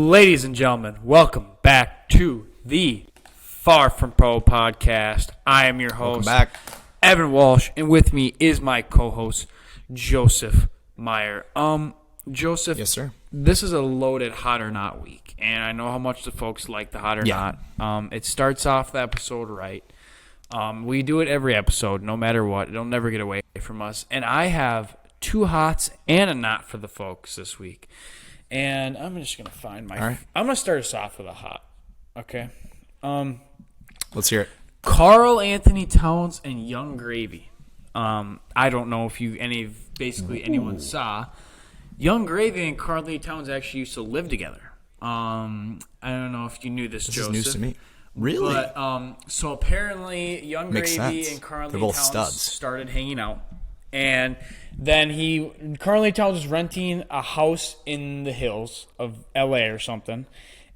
Ladies and gentlemen, welcome back to the Far From Pro podcast. I am your host, Welcome back. Evan Walsh, and with me is my co-host, Joseph Meyer. Joseph, Yes, sir. This is a loaded Hot or Not week, and I know how much the folks like the Hot or Not. It starts off the episode right. We do it every episode, no matter what. It'll never get away from us. And I have two hots and a not for the folks this week. And I'm just going to find my... right. I'm going to start us off with a hot. Okay? Let's hear it. Karl Anthony Towns and Young Gravy. I don't know if anyone saw. Young Gravy and Karl Anthony Towns actually used to live together. I don't know if you knew this, Joseph. This is news to me. Really? But, so apparently Young Makes Gravy sense. and Karl They're Anthony both Towns studs. started hanging out. And then Karl Anthony Towns was renting a house in the hills of L.A. or something.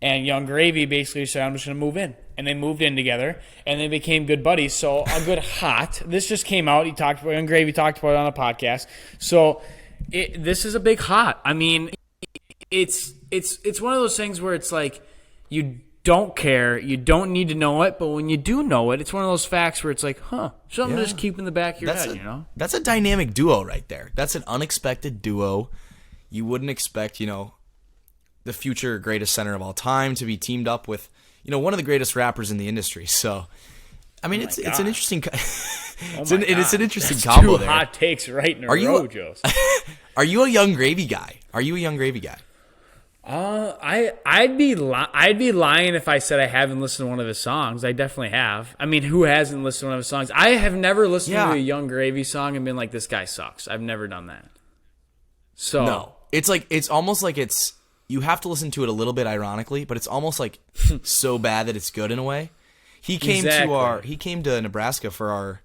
And Young Gravy basically said, I'm just going to move in. And they moved in together, and they became good buddies. So a good hot. This just came out. Young Gravy talked about it on a podcast. So this is a big hot. I mean, it's one of those things where it's like you don't care, you don't need to know it, but when you do know it, it's one of those facts where it's like, something to just keep in the back of your head, you know? That's a dynamic duo right there. That's an unexpected duo. You wouldn't expect, the future greatest center of all time to be teamed up with, one of the greatest rappers in the industry. So, I mean, it's an interesting it's an interesting That's combo two there. hot takes right in a row, Joseph. Are you a Young Gravy guy? I'd be lying if I said I haven't listened to one of his songs. I definitely have. I mean, who hasn't listened to one of his songs? I have never listened to a Young Gravy song and been like, this guy sucks. I've never done that. So no, it's almost like you have to listen to it a little bit ironically, but it's almost like so bad that it's good in a way. He came to Nebraska for our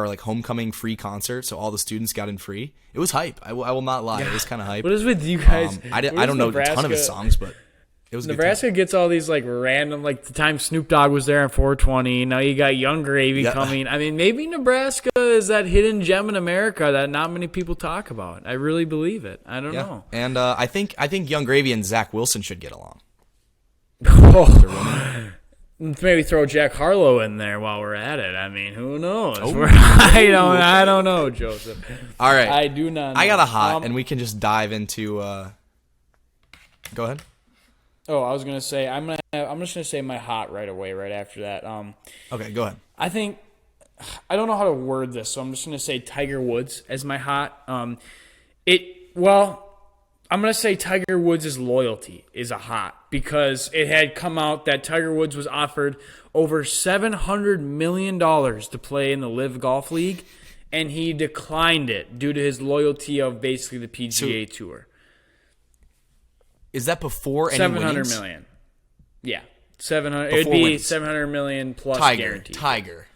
like homecoming free concert, so all the students got in free. It was hype. I will not lie. It was kind of hype. What is with you guys? I don't know a ton of his songs, but it was Nebraska gets all these like random, like the time Snoop Dogg was there on 420. Now you got Young Gravy coming. I mean, maybe Nebraska is that hidden gem in America that not many people talk about. I really believe it. I don't know. And I think Young Gravy and Zach Wilson should get along. Maybe throw Jack Harlow in there while we're at it. I mean, who knows? I don't know, Joseph. All right, I do not know. I got a hot, and we can just dive into. Go ahead. Oh, I was gonna say I'm just gonna say my hot right away, right after that. Okay, go ahead. I don't know how to word this, so I'm just gonna say Tiger Woods as my hot. I'm gonna say Tiger Woods' loyalty is a hot because it had come out that Tiger Woods was offered over $700 million to play in the Live Golf League, and he declined it due to his loyalty of basically the PGA Tour. Is that before any winnings? $700 million. Yeah, 700. It'd be winnings. $700 million plus guaranteed. Tiger.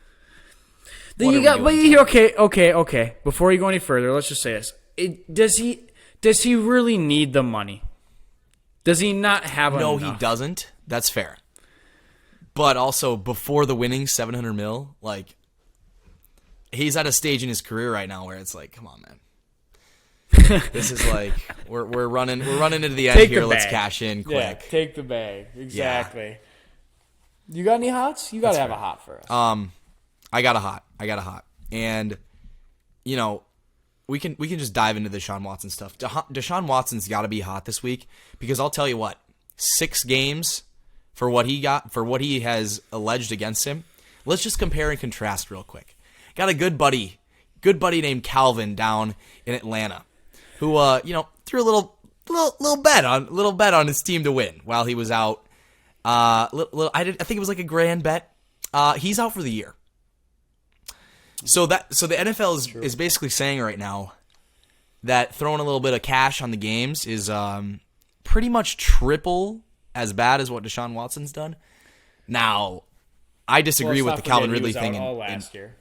Then you got. Okay. Before you go any further, let's just say this: Does he really need the money? Does he not have enough? No, he doesn't. That's fair. But also, before the winnings, $700 million, like, he's at a stage in his career right now where it's like, come on, man. This is like we're running into the end here. Let's cash in quick. Yeah, take the bag. Exactly. Yeah. You got any hots? You got to have a hot for us. I got a hot. And we can just dive into the Deshaun Watson stuff. Deshaun Watson's got to be hot this week because I'll tell you what, 6 games for what he has alleged against him. Let's just compare and contrast real quick. Got a good buddy named Calvin down in Atlanta, who threw a little bet on his team to win while he was out. I think it was like a grand bet. He's out for the year. So the NFL is basically saying right now that throwing a little bit of cash on the games is pretty much triple as bad as what Deshaun Watson's done. Now, I disagree with the Calvin Ridley thing. Last year.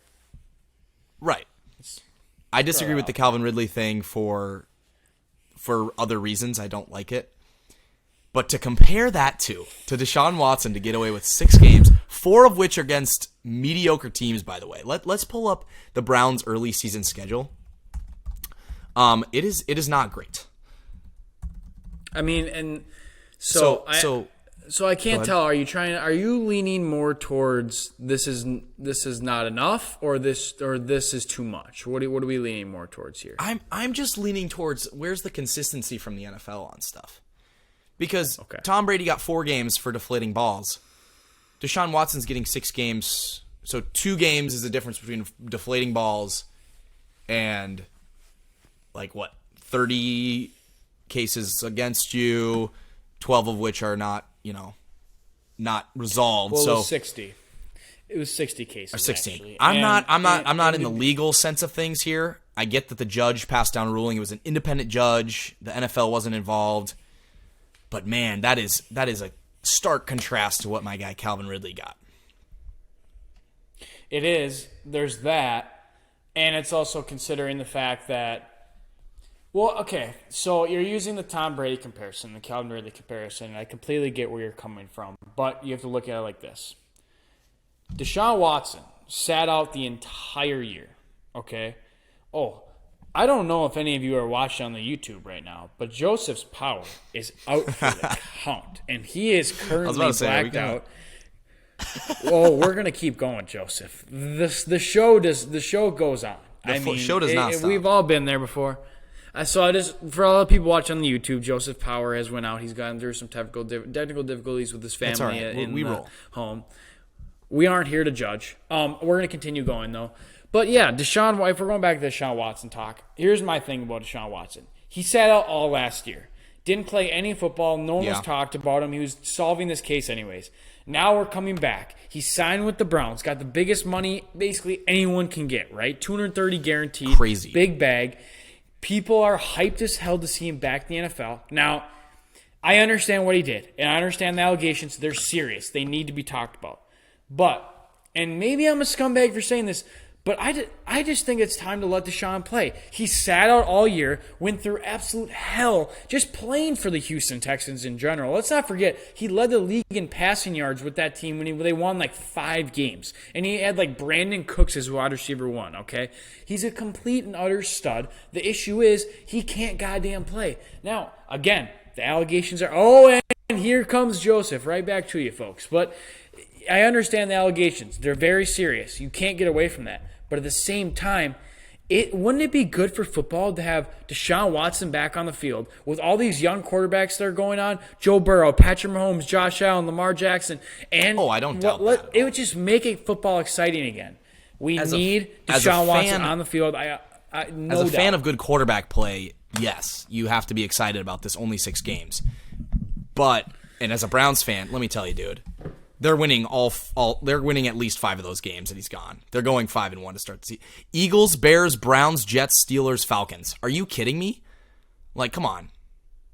Right. I disagree with the Calvin Ridley thing for other reasons. I don't like it. But to compare that to Deshaun Watson to get away with 6 games, 4 of which are against mediocre teams, by the way. Let's pull up the Browns' early season schedule. It is not great. I mean, and So So I can't ahead. tell. Are you leaning more towards this is not enough, or this is too much? What are we leaning more towards here? I'm just leaning towards where's the consistency from the NFL on stuff. Because Okay. Tom Brady got 4 games for deflating balls. Deshaun Watson's getting 6 games. So 2 games is the difference between deflating balls and 30 cases against you, 12 of which are not resolved. Well, so it was 60. It was 60 cases. or 16. Actually. I'm not in the legal sense of things here. I get that the judge passed down a ruling. It was an independent judge. The NFL wasn't involved. But man, that is a stark contrast to what my guy Calvin Ridley got. It is. There's that, and it's also considering the fact that. Well, okay, so you're using the Tom Brady comparison, the Calvin Ridley comparison, and I completely get where you're coming from, but you have to look at it like this. Deshaun Watson sat out the entire year, okay? Oh, I don't know if any of you are watching on the YouTube right now, but Joseph's Power is out for the count, and he is currently blacked out. Well, we're gonna keep going, Joseph. The show goes on. Show does not stop. We've all been there before. So for all the people watching on the YouTube, Joseph Power has went out. He's gotten through some technical difficulties with his family all right. in We the roll. home. We aren't here to judge. We're going to continue going, though. But, yeah, if we're going back to the Deshaun Watson talk, here's my thing about Deshaun Watson. He sat out all last year. Didn't play any football. No one was talked about him. He was solving this case anyways. Now we're coming back. He signed with the Browns. Got the biggest money basically anyone can get, right? $230 guaranteed. Crazy. Big bag. People are hyped as hell to see him back in the NFL. Now, I understand what he did, and I understand the allegations. They're serious. They need to be talked about. But, and maybe I'm a scumbag for saying this, but I just think it's time to let Deshaun play. He sat out all year, went through absolute hell just playing for the Houston Texans in general. Let's not forget, he led the league in passing yards with that team when they won 5 games. And he had Brandon Cooks as wide receiver 1, okay? He's a complete and utter stud. The issue is he can't goddamn play. Now, again, the allegations are, and here comes Joseph. Right back to you, folks. But I understand the allegations. They're very serious. You can't get away from that. But at the same time, wouldn't it be good for football to have Deshaun Watson back on the field with all these young quarterbacks that are going on? Joe Burrow, Patrick Mahomes, Josh Allen, Lamar Jackson. And I don't doubt that. It would just make football exciting again. We need Deshaun Watson on the field. No as a fan doubt. of good quarterback play, yes, you have to be excited about this. Only 6 games. But, and as a Browns fan, let me tell you, dude, they're winning they're winning at least 5 of those games that he's gone. They're going 5-1 to start the season. Eagles, Bears, Browns, Jets, Steelers, Falcons. Are you kidding me? Come on.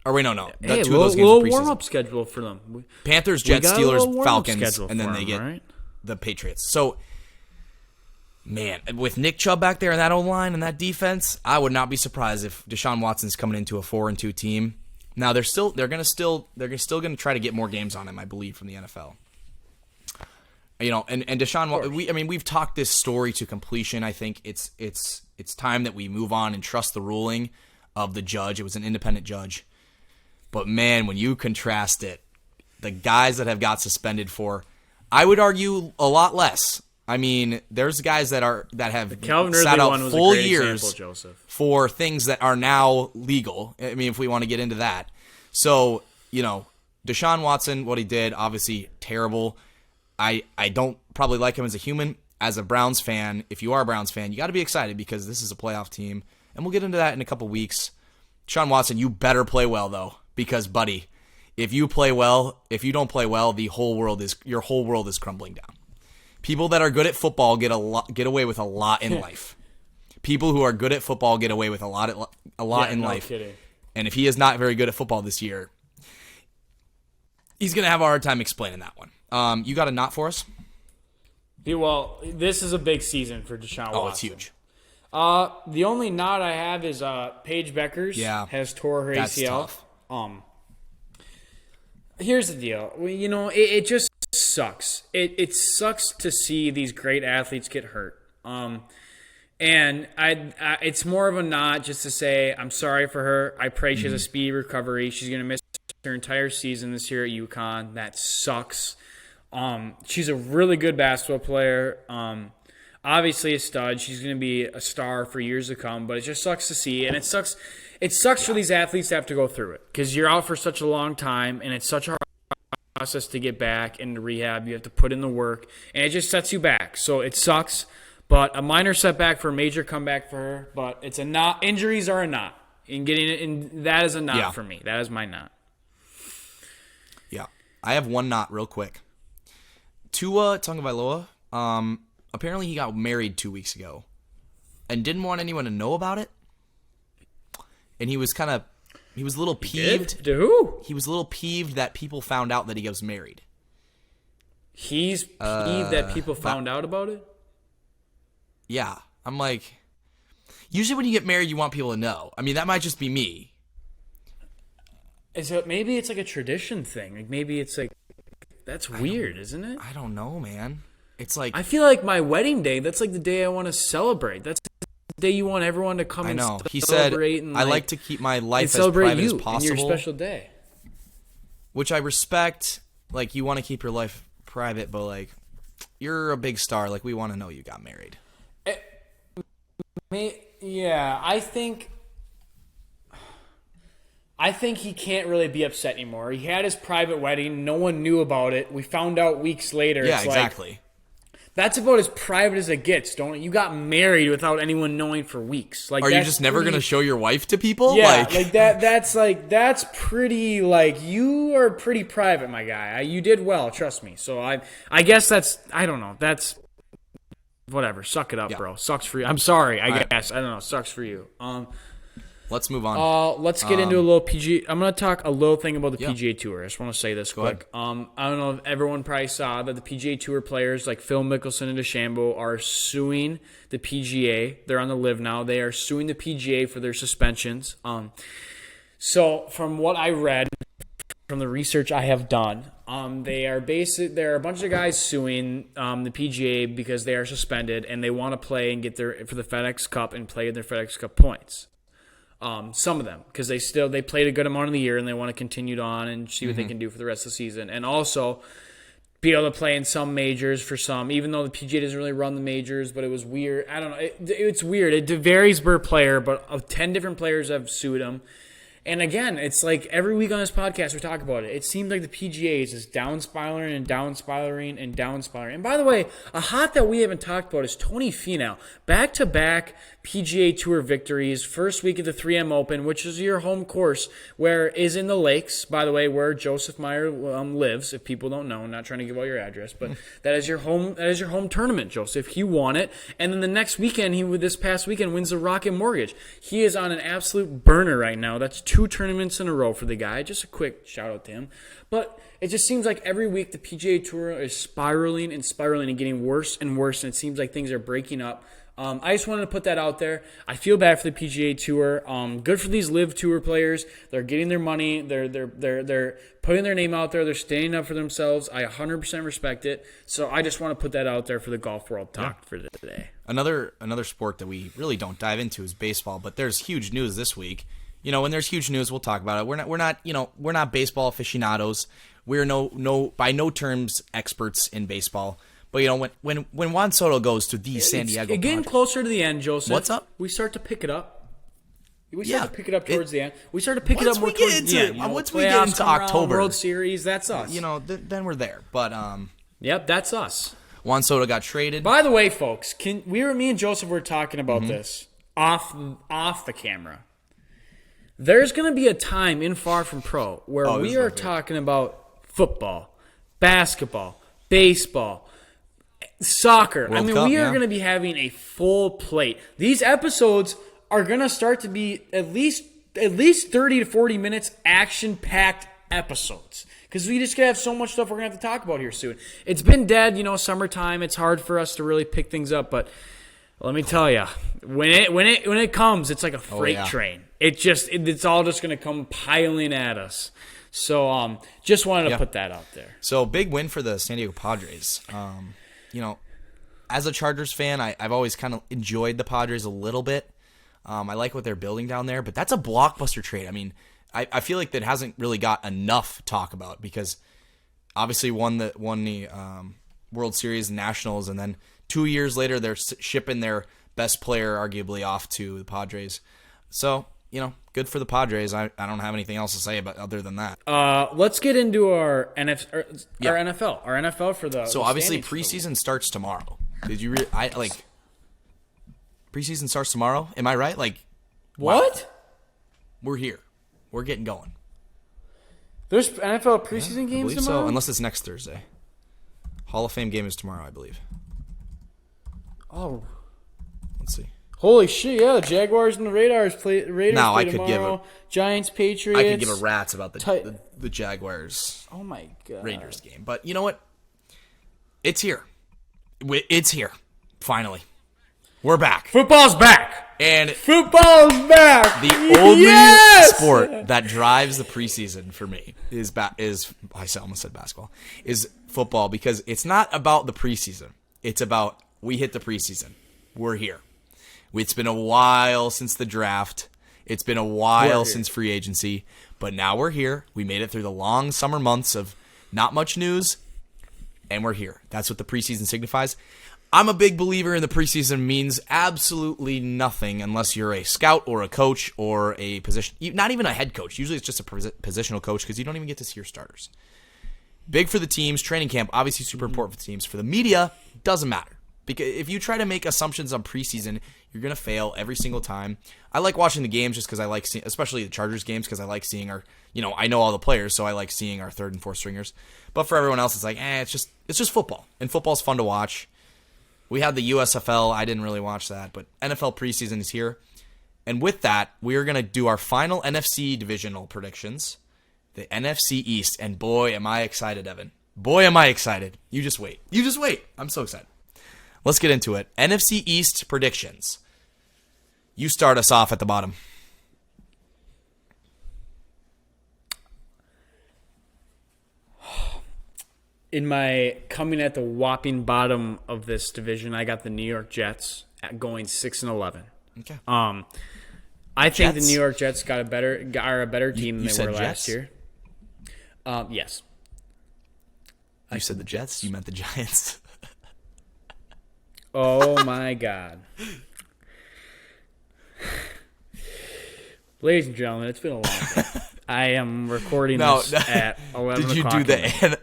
Or wait, no. Hey, 2 of those games are little preseason. warm-up schedule for them. Panthers, We Jets, got a little Steelers, warm-up Falcons, schedule and then for they them, get right? the Patriots. So, man, with Nick Chubb back there in that O-line and that defense, I would not be surprised if Deshaun Watson's coming into a 4-2 team. Now they're still going to try to get more games on him, I believe, from the NFL. And Deshaun, we've talked this story to completion. I think it's time that we move on and trust the ruling of the judge. It was an independent judge. But man, when you contrast it, the guys that have got suspended for, I would argue a lot less. I mean, there's guys that have sat out full years example, Joseph. for things that are now legal. I mean, if we want to get into that. So, Deshaun Watson, what he did, obviously terrible. I don't probably like him as a human. As a Browns fan, if you are a Browns fan, you got to be excited because this is a playoff team. And we'll get into that in a couple weeks. Deshaun Watson, you better play well, though, because, buddy, if you don't play well, your whole world is crumbling down. People that are good at football get away with a lot in life. People who are good at football get away with a lot in life. Kidding. And if he is not very good at football this year, he's going to have a hard time explaining that one. You got a knot for us? Yeah, well, this is a big season for Deshaun Watson. Oh, it's huge. The only knot I have is Paige Beckers has tore her That's ACL. tough. Here's the deal. It just sucks. It sucks to see these great athletes get hurt. And it's more of a knot just to say I'm sorry for her. I pray she has a speedy recovery. She's going to miss her entire season this year at UConn. That sucks. She's a really good basketball player. Obviously a stud. She's going to be a star for years to come, but it just sucks to see. And it sucks for these athletes to have to go through it because you're out for such a long time, and it's such a hard process to get back into rehab. You have to put in the work, and it just sets you back. So it sucks, but a minor setback for a major comeback for her. But it's a not. Injuries are a not. And getting it, and that is a not for me. That is my not. Yeah. I have one not real quick. Tua Tagovailoa, apparently he got married 2 weeks ago and didn't want anyone to know about it. And he was a little peeved. To who? He was a little peeved that people found out that he was married. He's peeved that people found out about it? Yeah. I'm like, usually when you get married, you want people to know. I mean, that might just be me. So maybe it's like a tradition thing. Like maybe it's like, that's weird, isn't it? I don't know, man. It's like, I feel like my wedding day, that's like the day I want to celebrate. That's the day you want everyone to come and celebrate. He said, and I like to keep my life as celebrate private you as possible. and your special day. Which I respect. Like, you want to keep your life private, but like, you're a big star. Like, we want to know you got married. Yeah, I think he can't really be upset anymore. He had his private wedding. No one knew about it. We found out weeks later. Yeah, it's exactly. Like, that's about as private as it gets, don't it? You got married without anyone knowing for weeks. Like, are you just never going to show your wife to people? Yeah, that's pretty, like, you are pretty private, my guy. You did well, trust me. So I guess that's, I don't know. That's, whatever. Suck it up, bro. Sucks for you. I'm sorry, I guess. I don't know. Sucks for you. Let's move on. Let's get into a little PGA. I'm going to talk a little thing about the PGA Tour. I just want to say this quick. I don't know if everyone probably saw that the PGA Tour players like Phil Mickelson and DeChambeau are suing the PGA. They're on the live now. They are suing the PGA for their suspensions. So from what I read, from the research I have done, there are a bunch of guys suing the PGA because they are suspended and they want to play and get for the FedEx Cup and play their FedEx Cup points. Some of them, because they played a good amount of the year and they want to continue on and see what they can do for the rest of the season. And also be able to play in some majors for some, even though the PGA doesn't really run the majors, but it was weird. I don't know. It's weird. It varies per player, but of 10 different players have sued him. And again, it's like every week on this podcast we talk about it. It seems like the PGA is just down spiraling and down spiraling and down spiraling. And by the way, a hot that we haven't talked about is Tony Finau. Back-to-back PGA Tour victories. First week of the 3M Open, which is your home course, is in the Lakes, by the way, where Joseph Meyer lives. If people don't know, I'm not trying to give out your address, but that is your home tournament, Joseph. He won it, and then the next weekend, this past weekend, wins the Rocket Mortgage. He is on an absolute burner right now. That's 2 tournaments in a row for the guy. Just a quick shout out to him. But it just seems like every week the PGA Tour is spiraling and spiraling and getting worse and worse, and it seems like things are breaking up. I just wanted to put that out there. I feel bad for the PGA Tour. Good for these Live Tour players. They're getting their money. They're putting their name out there. They're standing up for themselves. I 100% respect it. So I just want to put that out there for the golf world talk for today. Another sport that we really don't dive into is baseball, but there's huge news this week. You know, when there's huge news, we'll talk about it. We're not baseball aficionados. We're by no terms experts in baseball. But, you know, when Juan Soto goes to the San Diego Padres. Getting closer to the end, Joseph. What's up? We start to pick it up. We start to pick it up towards the end. We start to pick it up more towards the end. Once we get into October. World Series, that's us. You know, then we're there. But yep, that's us. Juan Soto got traded. By the way, folks, me and Joseph were talking about this off the camera. There's going to be a time in Far From Pro where we are talking about football, basketball, baseball, soccer. World Cup, we are going to be having a full plate. These episodes are going to start to be at least 30 to 40 minutes action-packed episodes because we just going to have so much stuff we're going to have to talk about here soon. It's been dead, summertime. It's hard for us to really pick things up, but let me tell you, when it comes, it's like a freight train. It's all just going to come piling at us. So just wanted to put that out there. So big win for the San Diego Padres. As a Chargers fan, I've always kind of enjoyed the Padres a little bit. I like what they're building down there, but that's a blockbuster trade. I mean, I feel like that hasn't really got enough talk about because obviously won the World Series and Nationals, and then 2 years later they're shipping their best player arguably off to the Padres. So, good for the Padres. I don't have anything else to say about other than that. Let's get into our NFL. Our NFL for the So obviously preseason starts tomorrow. Did you preseason starts tomorrow? Am I right? What? Wow. We're here. We're getting going. There's NFL preseason games tomorrow? So, unless it's next Thursday. Hall of Fame game is tomorrow, I believe. Oh. Let's see. Holy shit, yeah. The Jaguars and the Raiders play I could tomorrow. Giants, Patriots. I could give a rat's about the Jaguars oh my God. Raiders game. But you know what? It's here. It's here. Finally. We're back. Football's back. And football's back. The only sport that drives the preseason for me is I almost said basketball, is football, because it's not about the preseason. It's about we hit the preseason. We're here. It's been a while since the draft. It's been a while since free agency, but now we're here. We made it through the long summer months of not much news, and we're here. That's what the preseason signifies. I'm a big believer in the preseason means absolutely nothing unless you're a scout or a coach or a position, not even a head coach. Usually it's just a positional coach because you don't even get to see your starters. Big for the teams. Training camp, obviously super important for the teams. For the media, doesn't matter. Because if you try to make assumptions on preseason, you're going to fail every single time. I like watching the games just because I like seeing, especially the Chargers games, because I like seeing our, I know all the players, so I like seeing our third and fourth stringers. But for everyone else, it's like, it's just football. And football's fun to watch. We had the USFL. I didn't really watch that, but NFL preseason is here. And with that, we are going to do our final NFC divisional predictions, the NFC East. And boy, am I excited, Evan. Boy, am I excited. You just wait. I'm so excited. Let's get into it. NFC East predictions. You start us off at the bottom. In my coming at the whopping bottom of this division, I got the New York Jets going 6-11. Okay. I think the New York Jets are a better team than they were last year. Yes. You said the Jets? You meant the Giants. Oh my God. Ladies and gentlemen, it's been a long day. I am recording this at 11 Did you o'clock. do the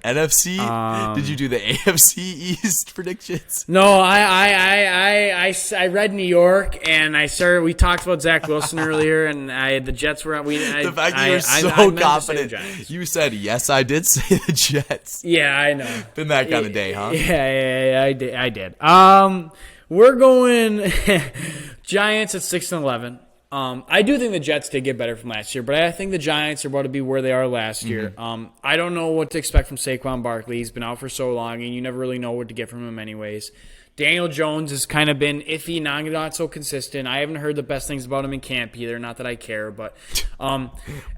NFC? Did you do the AFC East predictions? No, I read New York, and we talked about Zach Wilson earlier, and the Jets were the fact that you were so confident. You said, yes, I did say the Jets. Yeah, I know. Been that kind of day, huh? Yeah, I did. We're going Giants at 6-11. I do think the Jets did get better from last year, but I think the Giants are about to be where they are last year. I don't know what to expect from Saquon Barkley. He's been out for so long, and you never really know what to get from him anyways. Daniel Jones has kind of been iffy, not so consistent. I haven't heard the best things about him in camp either. Not that I care, but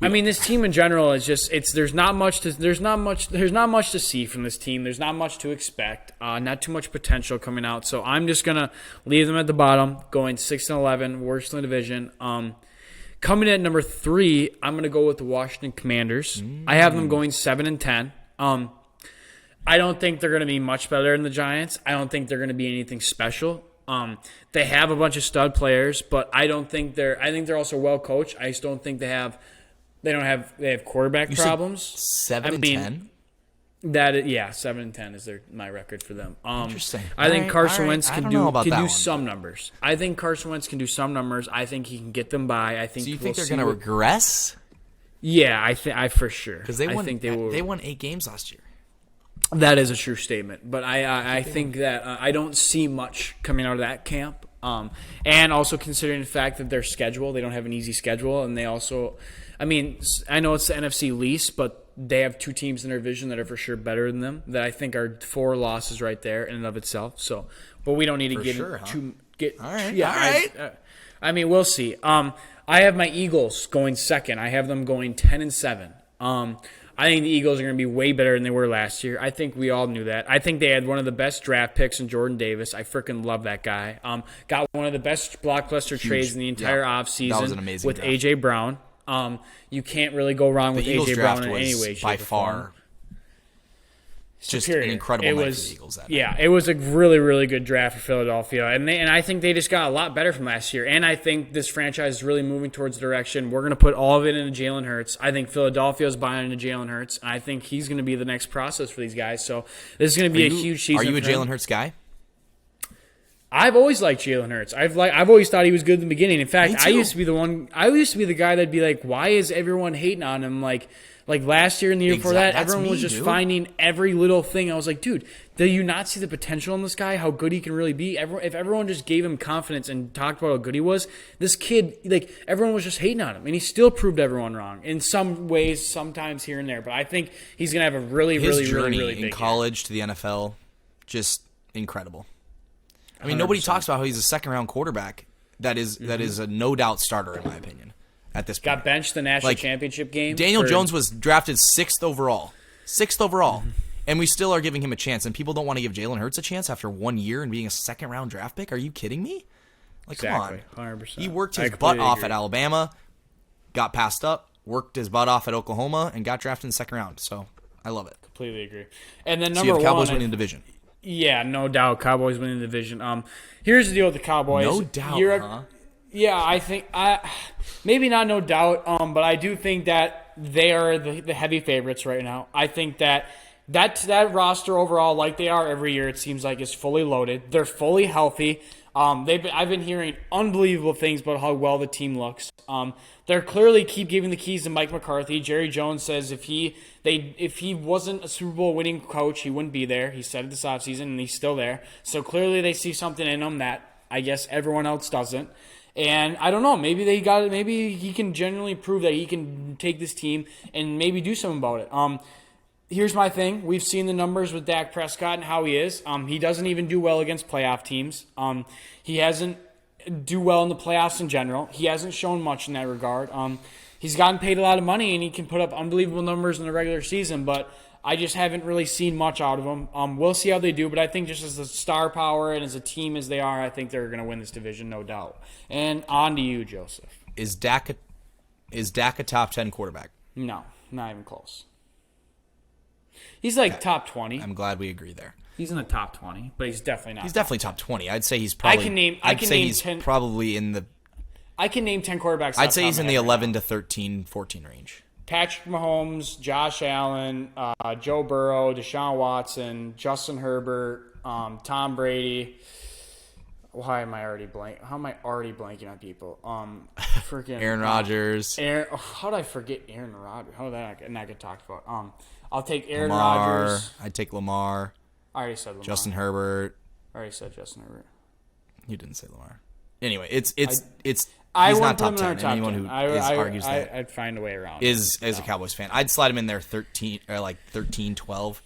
this team in general is just there's not much to see from this team. There's not much to expect. Not too much potential coming out. So I'm just gonna leave them at the bottom, going 6-11, worst in the division. Coming in at number 3, I'm gonna go with the Washington Commanders. I have them going 7-10. I don't think they're going to be much better than the Giants. I don't think they're going to be anything special. They have a bunch of stud players, but I think they're also well coached. I just don't think they have quarterback problems. 7-10? 7-10 is my record for them. Interesting. I think Carson Wentz can do some but... numbers. I think Carson Wentz can do some numbers. I think he can get them by. So you think they're going to regress? Yeah, I for sure. Because they won 8 games last year. That is a true statement, but I think that I don't see much coming out of that camp. And also considering the fact that their schedule, they don't have an easy schedule, and they also, I know it's the NFC least, but they have 2 teams in their division that are for sure better than them. That I think are 4 losses right there in and of itself. So, but we don't need to get all right. We'll see. I have my Eagles going second. I have them going 10-7. I think the Eagles are going to be way better than they were last year. I think we all knew that. I think they had one of the best draft picks in Jordan Davis. I freaking love that guy. Got one of the best blockbuster trades in the entire offseason. That was an amazing with draft. A.J. Brown. You can't really go wrong with The Eagles A.J. draft Brown in any was way, shape, by or far form. just Superior. an incredible night for the Eagles. That night. It was a really, really good draft for Philadelphia, and I think they just got a lot better from last year. And I think this franchise is really moving towards the direction. We're going to put all of it into Jalen Hurts. I think Philadelphia is buying into Jalen Hurts, and I think he's going to be the next process for these guys. So this is going to be a huge season. Are you a for him. Jalen Hurts guy? I've always liked Jalen Hurts. I've always thought he was good in the beginning. In fact, Me I too. used to be the guy that'd be like, why is everyone hating on him? Like last year and the year before that, That's everyone was me, just dude. finding every little thing. I was like, dude, do you not see the potential in this guy? How good he can really be? If everyone just gave him confidence and talked about how good he was, this kid, like everyone was just hating on him, and he still proved everyone wrong in some ways, sometimes here and there. But I think he's gonna have a really, His really, journey really, really big in year. college to the NFL, just incredible. I mean, nobody 100%. talks about how he's a second-round quarterback. That is a no-doubt starter, in my opinion, at this point. Got benched the national championship game. Daniel for- Jones was drafted 6th overall. 6th overall. And we still are giving him a chance. And people don't want to give Jalen Hurts a chance after 1 year and being a second-round draft pick? Are you kidding me? Like, Exactly, come on. 100%. He worked I his butt completely off agree. at Alabama, got passed up, worked his butt off at Oklahoma, and got drafted in the second round. So, I love it. Completely agree. And then So you number have Cowboys one, winning the division. yeah, no doubt, Cowboys winning the division. Here's the deal with the Cowboys. No doubt, You're- huh? Yeah, I think maybe not no doubt, but I do think that they are the heavy favorites right now. I think that roster overall, like they are every year, it seems like is fully loaded. They're fully healthy. I've been hearing unbelievable things about how well the team looks. They're clearly keep giving the keys to Mike McCarthy. Jerry Jones says if he wasn't a Super Bowl winning coach, he wouldn't be there. He said it this offseason, and he's still there. So clearly they see something in him that I guess everyone else doesn't. And I don't know, maybe he can genuinely prove that he can take this team and maybe do something about it. Here's my thing. We've seen the numbers with Dak Prescott and how he is. He doesn't even do well against playoff teams. He hasn't do well in the playoffs in general. He hasn't shown much in that regard. He's gotten paid a lot of money, and he can put up unbelievable numbers in the regular season, but I just haven't really seen much out of him. We'll see how they do, but I think just as a star power and as a team as they are, I think they're going to win this division, no doubt. And on to you, Joseph. Is Dak a top 10 quarterback? No, not even close. He's like top 20. I'm glad we agree there. He's in the top 20, but he's definitely not. He's definitely top 20. I'd say he's probably. I can name he's 10 probably in the. I can name 10 quarterbacks. I'd say he's in the 11 to 13, 14 range. Patrick Mahomes, Josh Allen, Joe Burrow, Deshaun Watson, Justin Herbert, Tom Brady. Why am I already blank? How am I already blanking on people? Freaking Aaron Rodgers. How did I forget Aaron Rodgers? How did that not get talked about? I'll take Aaron Lamar. Rodgers. I'd take Lamar. I already said Lamar. Justin Herbert. I already said Justin Herbert. You didn't say Lamar. Anyway, it's he's I not wouldn't top put him in 10. our top Anyone 10. who argues that I'd find a way around. is a Cowboys fan. I'd slide him in there 13 or like 13, 12.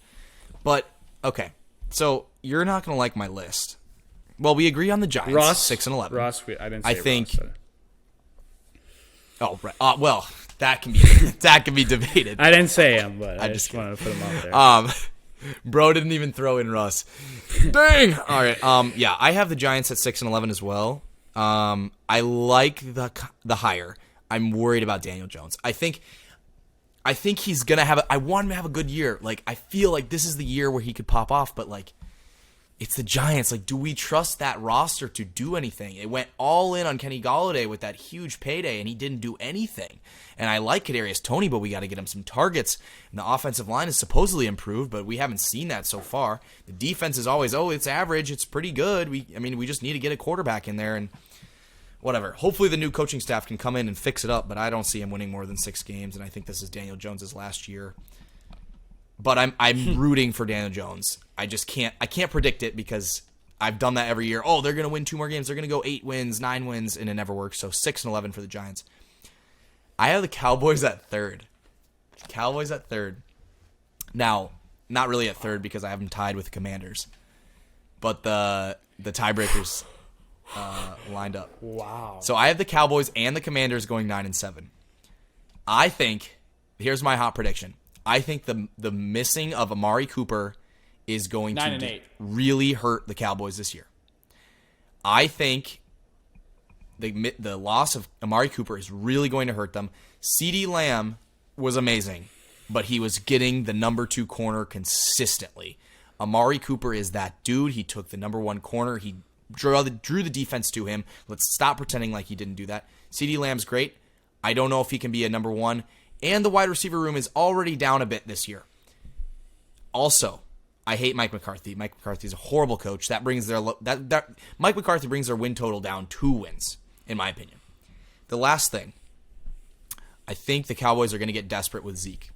But okay, so you're not gonna like my list. Well, we agree on the Giants, Russ 6 and 11. Russ, I didn't say I think. Russ, Oh, right. Well, that can be debated. I didn't say him, but I just just wanted to put him out there. Bro didn't even throw in Russ. Dang. All right. Yeah, I have the Giants at 6 and 11 as well. I like the hire. I'm worried about Daniel Jones. I think he's gonna have. I want him to have a good year. Like I feel like this is the year where he could pop off. But like, it's the Giants. Like, do we trust that roster to do anything? It went all in on Kenny Golladay with that huge payday, and he didn't do anything. And I like Kadarius Toney, but we got to get him some targets. And the offensive line is supposedly improved, but we haven't seen that so far. The defense is always, it's average, it's pretty good. We just need to get a quarterback in there and whatever. Hopefully the new coaching staff can come in and fix it up, but I don't see him winning more than 6 games, and I think this is Daniel Jones' last year. But I'm rooting for Daniel Jones. I can't predict it because I've done that every year. Oh, they're going to win 2 more games. They're going to go 8 wins, 9 wins, and it never works. So 6 and 11 for the Giants. I have the Cowboys at 3rd. Cowboys at 3rd. Now, not really at 3rd because I have them tied with the Commanders. But the tiebreakers lined up. Wow. So I have the Cowboys and the Commanders going 9 and 7. I think, here's my hot prediction. I think the missing of Amari Cooper is going 9 to and 8. really hurt the Cowboys this year. I think the loss of Amari Cooper is really going to hurt them. CeeDee Lamb was amazing, but he was getting the number 2 corner consistently. Amari Cooper is that dude. He took the number 1 corner. He drew the defense to him. Let's stop pretending like he didn't do that. CeeDee Lamb's great. I don't know if he can be a number 1. And the wide receiver room is already down a bit this year. Also, I hate Mike McCarthy. Mike McCarthy is a horrible coach. That brings Mike McCarthy brings their win total down 2 wins, in my opinion. The last thing, I think the Cowboys are going to get desperate with Zeke.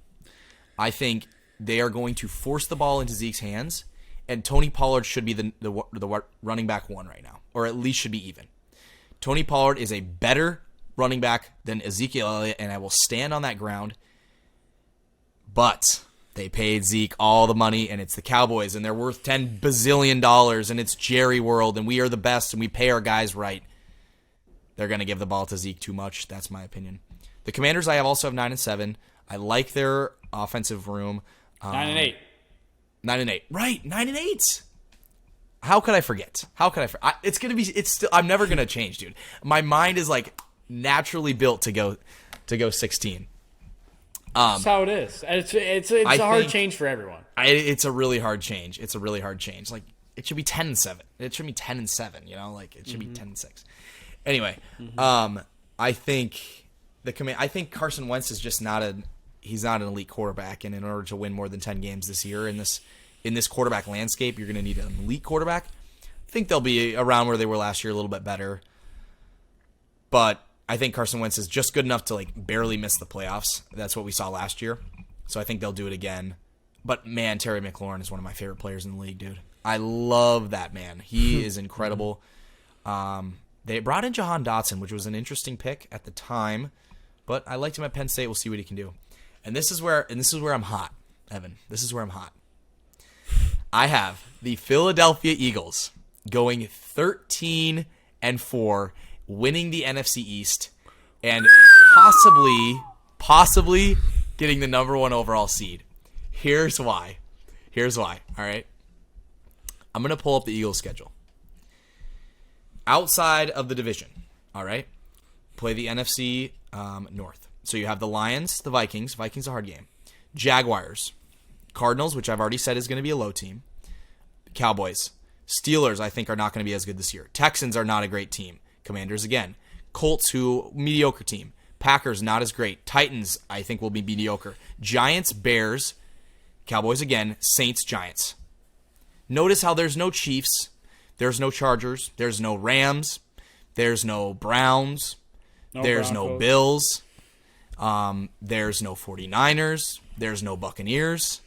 I think they are going to force the ball into Zeke's hands, and Tony Pollard should be the running back 1 right now, or at least should be even. Tony Pollard is a better running back than Ezekiel Elliott, and I will stand on that ground. But they paid Zeke all the money, and it's the Cowboys, and they're worth $10 bazillion, and it's Jerry World, and we are the best, and we pay our guys right. They're going to give the ball to Zeke too much. That's my opinion. The Commanders I also have 9-7. I like their offensive room. 9-8. 9-8. Right, 9-8. How could I forget? It's going to be. It's still. I'm never going to change, dude. My mind is like naturally built to go 16. That's how it is. It's a hard change for everyone. It's a really hard change. Like it should be 10-7. It should be 10-7. You know, like it should be 10-6. Anyway, I think Carson Wentz is just he's not an elite quarterback, and in order to win more than 10 games this year in this quarterback landscape, you're going to need an elite quarterback. I think they'll be around where they were last year, a little bit better, but I think Carson Wentz is just good enough to like barely miss the playoffs. That's what we saw last year. So I think they'll do it again. But man, Terry McLaurin is one of my favorite players in the league, dude. I love that man. He is incredible. They brought in Jahan Dotson, which was an interesting pick at the time, but I liked him at Penn State. We'll see what he can do. And this is where I'm hot, Evan. This is where I'm hot. I have the Philadelphia Eagles going 13-4, winning the NFC East, and possibly getting the number 1 overall seed. Here's why. All right. I'm going to pull up the Eagles schedule. Outside of the division, all right, play the NFC North. So you have the Lions, the Vikings. Vikings a hard game. Jaguars, Cardinals, which I've already said is going to be a low team. Cowboys. Steelers, I think, are not going to be as good this year. Texans are not a great team. Commanders again. Colts, mediocre team. Packers, not as great. Titans, I think, will be mediocre. Giants, Bears. Cowboys again. Saints, Giants. Notice how there's no Chiefs. There's no Chargers. There's no Rams. There's no Browns. There's no Bills. There's no 49ers. There's no Buccaneers.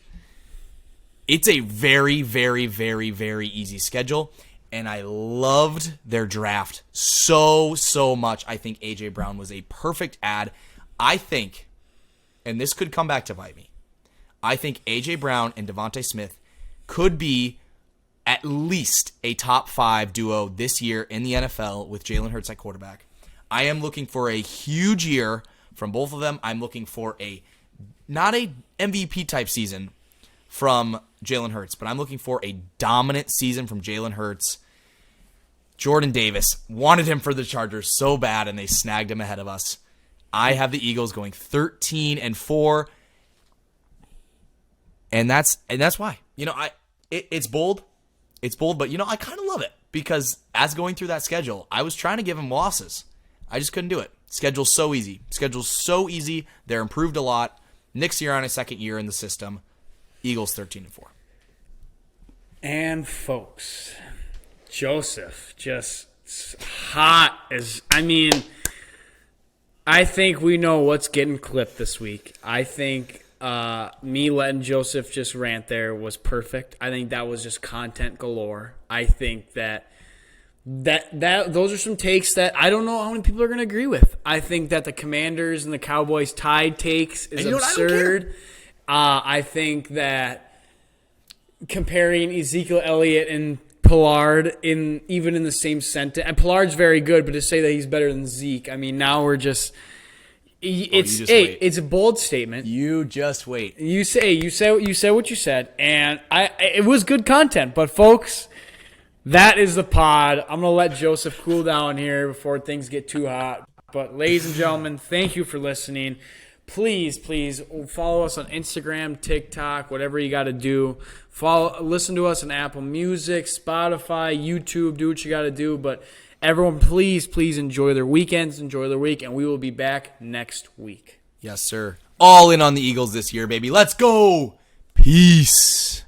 It's a very, very, very, very easy schedule, and I loved their draft so much. I think A.J. Brown was a perfect add. I think, and this could come back to bite me, I think A.J. Brown and Devontae Smith could be at least a top 5 duo this year in the NFL with Jalen Hurts at quarterback. I am looking for a huge year from both of them. I'm looking for not a MVP type season from Jalen Hurts, but I'm looking for a dominant season from Jalen Hurts. Jordan Davis wanted him for the Chargers so bad, and they snagged him ahead of us. I have the Eagles going 13-4, and that's why. You know, it's bold. It's bold, but you know, I kind of love it because as going through that schedule, I was trying to give them losses. I just couldn't do it. Schedule's so easy. They're improved a lot. Nick's here on his second year in the system. Eagles 13-4. And folks, Joseph just hot as I think we know what's getting clipped this week. I think me letting Joseph just rant there was perfect. I think that was just content galore. I think that those are some takes that I don't know how many people are going to agree with. I think that the Commanders and the Cowboys tied takes is absurd. I think that comparing Ezekiel Elliott and Pollard even in the same sentence, and Pollard's very good, but to say that he's better than Zeke, I mean, now we're just it's a bold statement. You just wait. You said what you said, and it was good content, but folks, That is the pod. I'm going to let Joseph cool down here before things get too hot. But ladies and gentlemen, thank you for listening. Please follow us on Instagram, TikTok, whatever you got to do. Listen to us on Apple Music, Spotify, YouTube. Do what you got to do. But everyone, please enjoy their weekends, enjoy their week, and we will be back next week. Yes, sir. All in on the Eagles this year, baby. Let's go. Peace.